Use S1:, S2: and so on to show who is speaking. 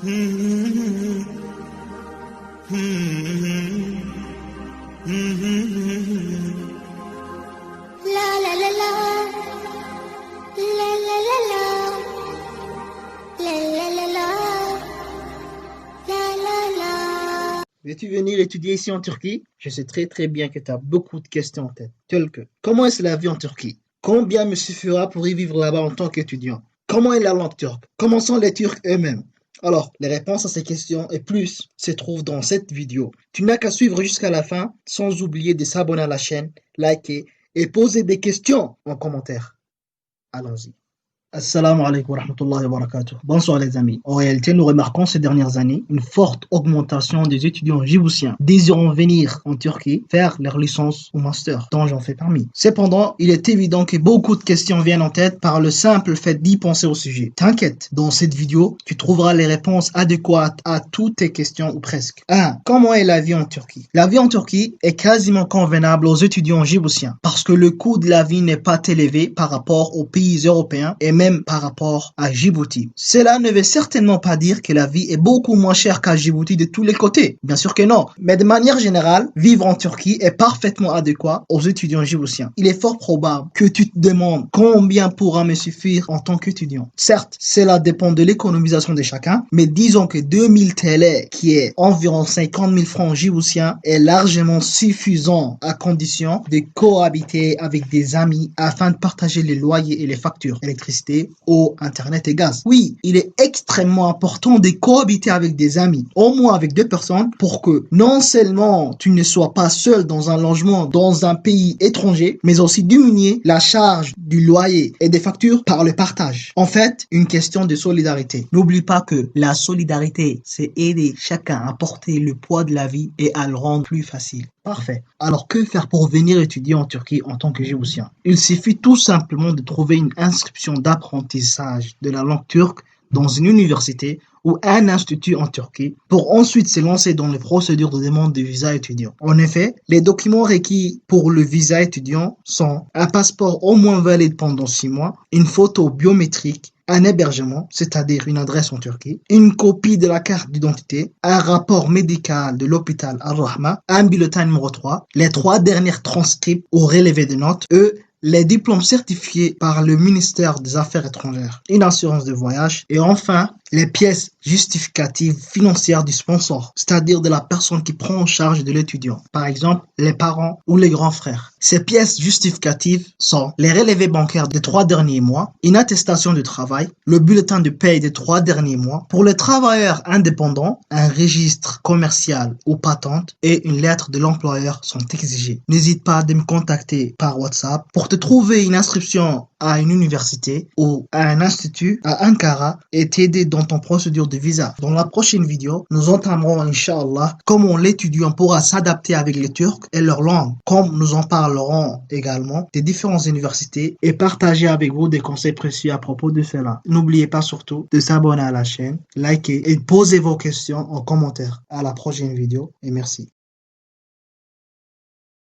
S1: La la la la, la la la la, la la la la, la la la.
S2: Veux-tu venir étudier ici en Turquie? Je sais très bien que tu as beaucoup de questions en tête, telles que comment est-ce la vie en Turquie? Combien me suffira pour y vivre là-bas en tant qu'étudiant? Comment est la langue turque? Comment sont les Turcs eux-mêmes? Alors, les réponses à ces questions et plus se trouvent dans cette vidéo. Tu n'as qu'à suivre jusqu'à la fin, sans oublier de s'abonner à la chaîne, liker et poser des questions en commentaire. Allons-y. Assalamu alaikum wa rahmatullahi wa barakatuh. Bonsoir les amis. En réalité, nous remarquons ces dernières années une forte augmentation des étudiants djiboutiens désirant venir en Turquie faire leur licence ou master, dont j'en fais parmi. Cependant, il est évident que beaucoup de questions viennent en tête par le simple fait d'y penser au sujet. T'inquiète, dans cette vidéo, tu trouveras les réponses adéquates à toutes tes questions ou presque. 1. Comment est la vie en Turquie? La vie en Turquie est quasiment convenable aux étudiants djiboutiens parce que le coût de la vie n'est pas élevé par rapport aux pays européens et même par rapport à Djibouti. Cela ne veut certainement pas dire que la vie est beaucoup moins chère qu'à Djibouti de tous les côtés. Bien sûr que non. Mais de manière générale, vivre en Turquie est parfaitement adéquat aux étudiants djiboutiens. Il est fort probable que tu te demandes combien pourra me suffire en tant qu'étudiant. Certes, cela dépend de l'économisation de chacun, mais disons que 2000 TL, qui est environ 50 000 francs djiboutiens, est largement suffisant à condition de cohabiter avec des amis afin de partager les loyers et les factures, électricité, eau, internet et gaz. Oui, il est extrêmement important de cohabiter avec des amis, au moins avec 2 personnes, pour que non seulement tu ne sois pas seul dans un logement dans un pays étranger, mais aussi diminuer la charge du loyer et des factures par le partage. En fait, une question de solidarité. N'oublie pas que la solidarité, c'est aider chacun à porter le poids de la vie et à le rendre plus facile. Parfait. Alors, que faire pour venir étudier en Turquie en tant que djiboutien? Il suffit tout simplement de trouver une inscription d'apprentissage de la langue turque dans une université ou un institut en Turquie pour ensuite se lancer dans les procédures de demande de visa étudiant. En effet, les documents requis pour le visa étudiant sont un passeport au moins valide pendant 6 mois, une photo biométrique, un hébergement, c'est-à-dire une adresse en Turquie, une copie de la carte d'identité, un rapport médical de l'hôpital Al-Rahma, un bulletin numéro 3, les 3 dernières transcripts ou relevés de notes, les diplômes certifiés par le ministère des Affaires étrangères, une assurance de voyage et enfin les pièces justificatives financières du sponsor, c'est-à-dire de la personne qui prend en charge de l'étudiant, par exemple les parents ou les grands frères. Ces pièces justificatives sont les relevés bancaires des 3 derniers mois, une attestation de travail, le bulletin de paye des 3 derniers mois. Pour les travailleurs indépendants, un registre commercial ou patente et une lettre de l'employeur sont exigés. N'hésite pas à me contacter par WhatsApp pour te trouver une inscription à une université ou à un institut à Ankara et t'aider dans ton procédure de visa. Dans la prochaine vidéo, nous entamerons, Inch'Allah, comment l'étudiant pourra s'adapter avec les Turcs et leur langue, comme nous en parlerons également des différentes universités et partager avec vous des conseils précieux à propos de cela. N'oubliez pas surtout de s'abonner à la chaîne, liker et poser vos questions en commentaire. À la prochaine vidéo et merci.